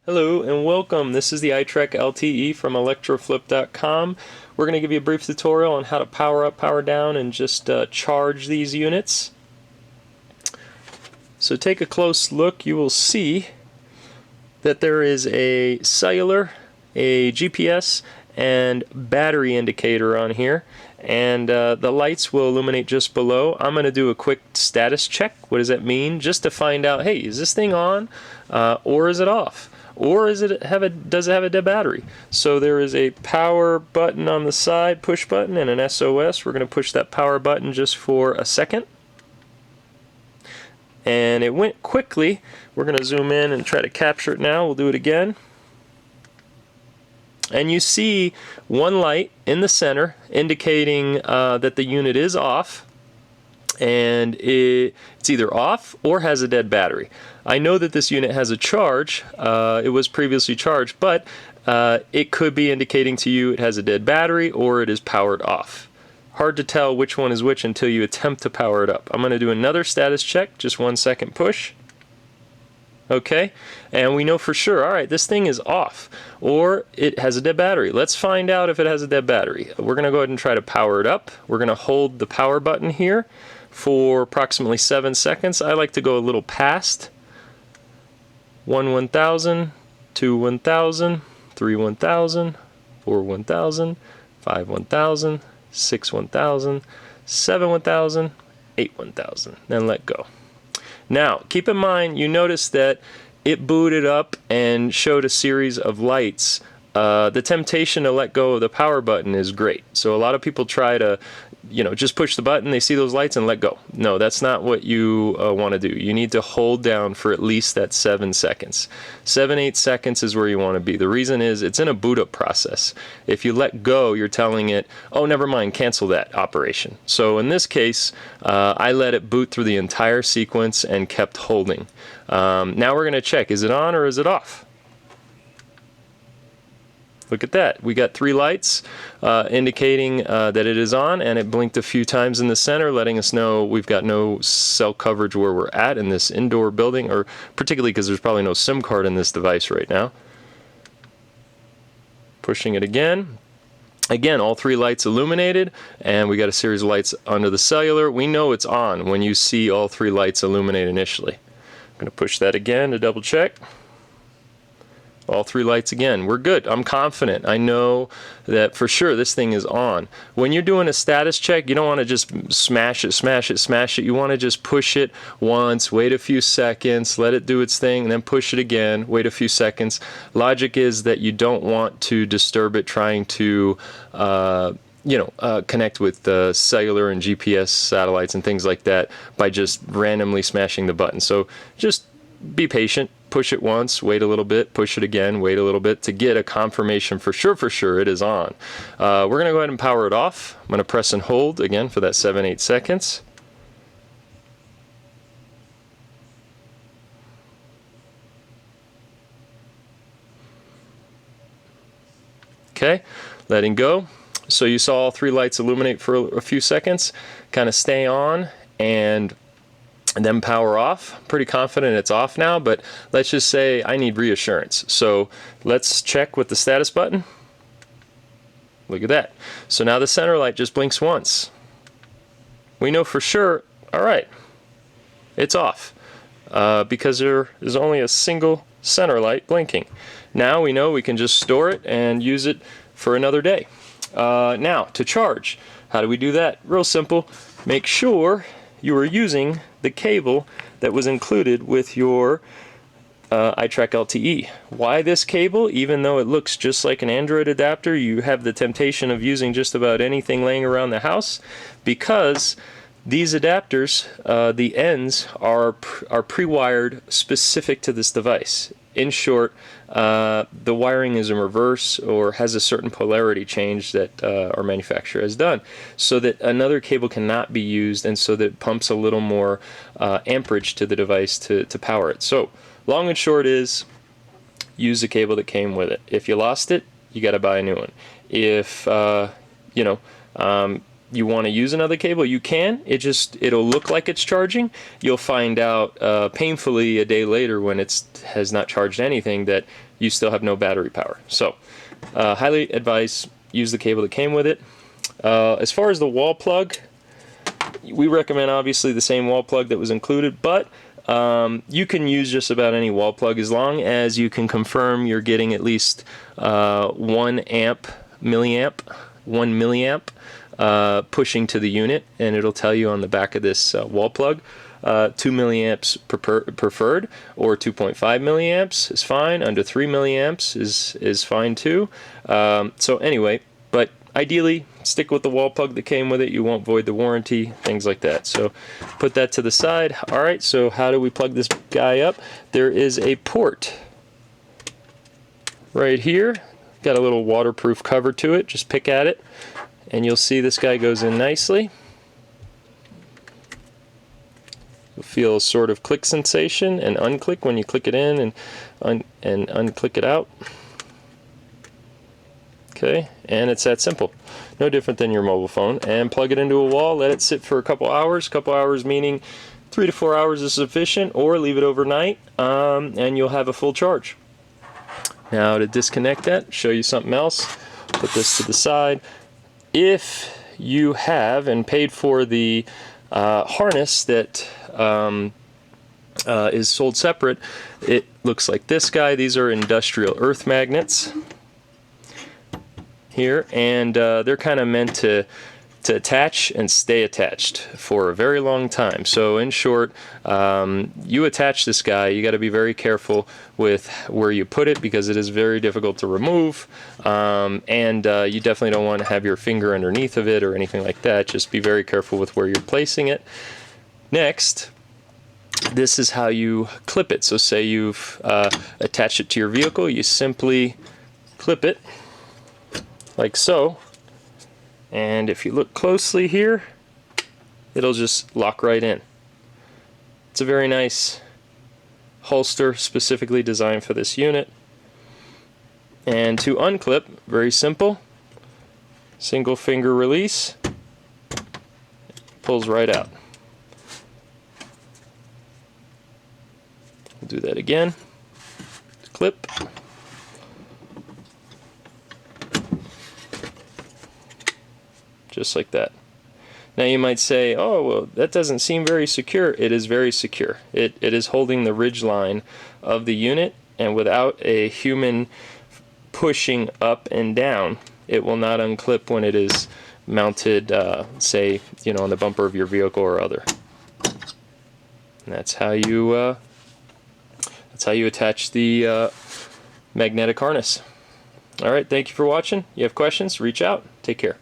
Hello and welcome. This is the iTrek LTE from electroflip.com. We're going to give you a brief tutorial on how to power up, power down, and just charge these units. So take a close look. You will see that there is a cellular, a GPS, and battery indicator on here. And the lights will illuminate just below. I'm going to do a quick status check. What does that mean? Just to find out, hey, is this thing on or is it off? Or does it have a dead battery? So there is a power button on the side, push button, and an SOS. We're going to push that power button just for a second. And it went quickly. We're going to zoom in and try to capture it now. We'll do it again. And you see one light in the center indicating that the unit is off. And it's either off or has a dead battery. I know that this unit has a charge. It was previously charged, but it could be indicating to you it has a dead battery or it is powered off. Hard to tell which one is which until you attempt to power it up. I'm going to do another status check, just 1 second push. Okay, and we know for sure, all right, this thing is off, or it has a dead battery. Let's find out if it has a dead battery. We're going to go ahead and try to power it up. We're going to hold the power button here for approximately 7 seconds. I like to go a little past. 1 1000, 2 1000, 3 1000, 4 1000, 5 1000, 6 1000, 7 1000, 8 1000. Then let go. Now, keep in mind, you notice that it booted up and showed a series of lights. The temptation to let go of the power button is great. So a lot of people try to, just push the button, they see those lights and let go. No, that's not what you want to do. You need to hold down for at least that 7 seconds. 7-8 seconds is where you want to be. The reason is it's in a boot up process. If you let go, you're telling it, oh, never mind, cancel that operation. So in this case, I let it boot through the entire sequence and kept holding. Now we're going to check, is it on or is it off? Look at that. We got 3 lights indicating that it is on, and it blinked a few times in the center, letting us know we've got no cell coverage where we're at in this indoor building, or particularly because there's probably no SIM card in this device right now. Pushing it again. Again, all 3 lights illuminated, and we got a series of lights under the cellular. We know it's on when you see all 3 lights illuminate initially. I'm going to push that again to double check. All 3 lights again. We're good. I'm confident. I know that for sure this thing is on. When you're doing a status check, you don't want to just smash it, smash it, smash it. You want to just push it once, wait a few seconds, let it do its thing, and then push it again, wait a few seconds. Logic is that you don't want to disturb it trying to connect with the cellular and GPS satellites and things like that by just randomly smashing the button. So just be patient. Push it once, wait a little bit, push it again, wait a little bit to get a confirmation for sure it is on. We're going to go ahead and power it off. I'm going to press and hold again for that 7-8 seconds. Okay, letting go. So you saw all 3 lights illuminate for a few seconds, kind of stay on and then power off. Pretty confident it's off now, but let's just say I need reassurance. So let's check with the status button. Look at that. So now the center light just blinks once. We know for sure, all right, it's off because there is only a single center light blinking. Now we know we can just store it and use it for another day. Now, to charge, how do we do that? Real simple. Make sure you are using the cable that was included with your iTrek LTE. Why this cable? Even though it looks just like an Android adapter, you have the temptation of using just about anything laying around the house, because these adapters, the ends are pre-wired specific to this device. In short, the wiring is in reverse or has a certain polarity change that our manufacturer has done, so that another cable cannot be used, and so that it pumps a little more amperage to the device to power it. So long and short is, use the cable that came with it. If you lost it, you got to buy a new one. If you want to use another cable, you can. It'll look like it's charging. You'll find out painfully a day later when it has not charged anything that you still have no battery power. So highly advise use the cable that came with it. As far as the wall plug, we recommend obviously the same wall plug that was included, but you can use just about any wall plug as long as you can confirm you're getting at least 1 milliamp pushing to the unit, and it'll tell you on the back of this wall plug 2 milliamps preferred, or 2.5 milliamps is fine. Under 3 milliamps is fine too. So anyway, but ideally stick with the wall plug that came with it. You won't void the warranty, things like that. So put that to the side. All right, so how do we plug this guy up? There is a port right here. Got a little waterproof cover to it. Just pick at it and you'll see this guy goes in nicely. You'll feel a sort of click sensation and unclick when you click it in and unclick it out. Okay, and it's that simple. No different than your mobile phone. And plug it into a wall, let it sit for a couple hours. Couple hours meaning 3 to 4 hours is sufficient, or leave it overnight and you'll have a full charge. Now to disconnect that, show you something else. Put this to the side. If you have and paid for the harness that is sold separate, it looks like this guy. These are industrial earth magnets here, and they're kind of meant to attach and stay attached for a very long time. So in short, you attach this guy, you got to be very careful with where you put it because it is very difficult to remove, and you definitely don't want to have your finger underneath of it or anything like that. Just be very careful with where you're placing it. Next, this is how you clip it. So say you've attached it to your vehicle, you simply clip it like so, and if you look closely here, it'll just lock right in. It's a very nice holster specifically designed for this unit. And to unclip, very simple, single finger release, pulls right out. We'll do that again. Clip. Just like that. Now you might say, oh, well, that doesn't seem very secure. It is very secure. It is holding the ridge line of the unit, and without a human pushing up and down, it will not unclip when it is mounted, say, on the bumper of your vehicle or other. And that's how you attach the magnetic harness. All right, thank you for watching. You have questions, reach out. Take care.